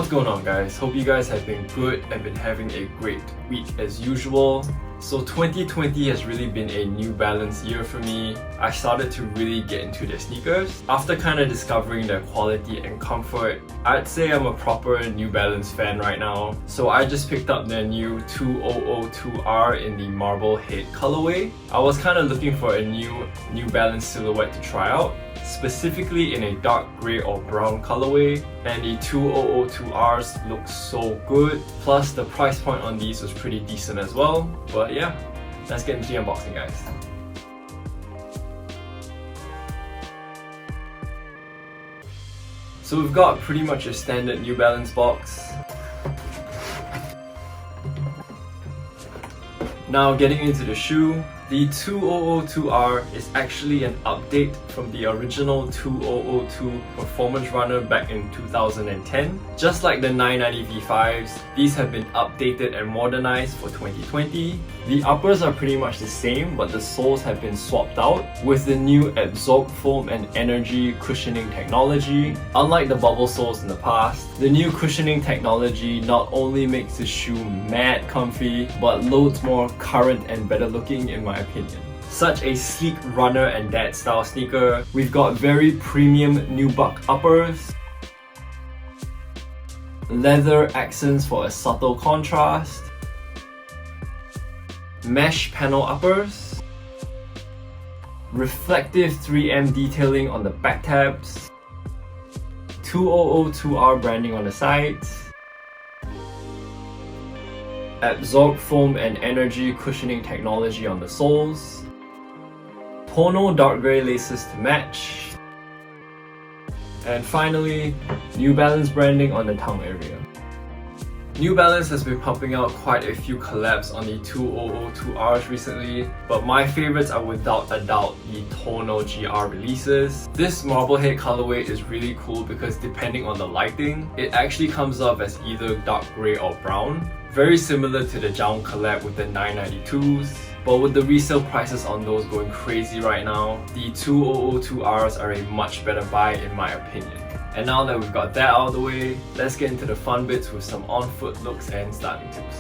What's going on, guys? Hope you guys have been good and been having a great week as usual. So 2020 has really been a New Balance year for me. I started to really get into their sneakers. After kind of discovering their quality and comfort, I'd say I'm a proper New Balance fan right now. So I just picked up their new 2002R in the Marblehead colorway. I was kind of looking for a new New Balance silhouette to try out, specifically in a dark grey or brown colorway, and the 2002Rs look so good. Plus the price point on these was pretty decent as well. But yeah, let's get into the unboxing, guys. So we've got pretty much a standard New Balance box. Now getting into the shoe, the 2002R is actually an update from the original 2002 performance runner back in 2010. Just like the 990 V5s, these have been updated and modernized for 2020. The uppers are pretty much the same, but the soles have been swapped out with the new absorb foam and energy cushioning technology. Unlike the bubble soles in the past, the new cushioning technology not only makes the shoe mad comfy, but loads more current and better looking in my opinion. Such a sleek runner and dad style sneaker. We've got very premium nubuck uppers, leather accents for a subtle contrast, mesh panel uppers, reflective 3M detailing on the back tabs, 2002R branding on the sides, absorb foam and energy cushioning technology on the soles, tonal dark grey laces to match, and finally, New Balance branding on the tongue area. New Balance has been pumping out quite a few collabs on the 2002Rs recently, but my favorites are without a doubt the tonal GR releases. This Marblehead colorway is really cool because depending on the lighting, it actually comes off as either dark grey or brown. Very similar to the Jown collab with the 992s, but with the resale prices on those going crazy right now, the 2002Rs are a much better buy in my opinion. And now that we've got that out of the way, let's get into the fun bits with some on-foot looks and styling tips.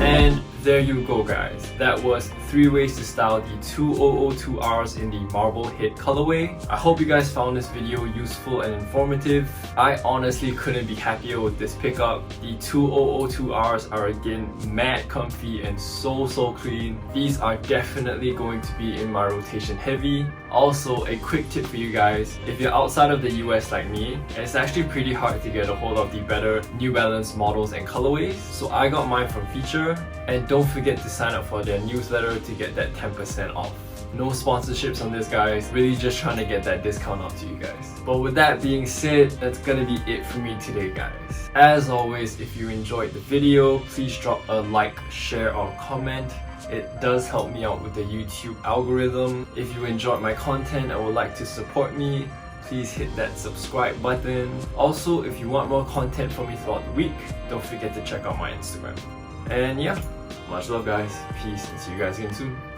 And there you go, guys. That was 3 ways to style the 2002Rs in the Marblehead colorway. I hope you guys found this video useful and informative. I honestly couldn't be happier with this pickup. The 2002Rs are again mad comfy and so clean. These are definitely going to be in my rotation heavy. Also, a quick tip for you guys, if you're outside of the US like me, it's actually pretty hard to get a hold of the better New Balance models and colorways. So I got mine from Feature, and don't forget to sign up for their newsletter to get that 10% off. No sponsorships on this, guys, really just trying to get that discount off to you guys. But with that being said, that's gonna be it for me today, guys. As always, if you enjoyed the video, please drop a like, share or comment. It does help me out with the YouTube algorithm. If you enjoyed my content and would like to support me, please hit that subscribe button. Also, if you want more content from me throughout the week, don't forget to check out my Instagram. And yeah, Much love guys, peace, and see you guys again soon.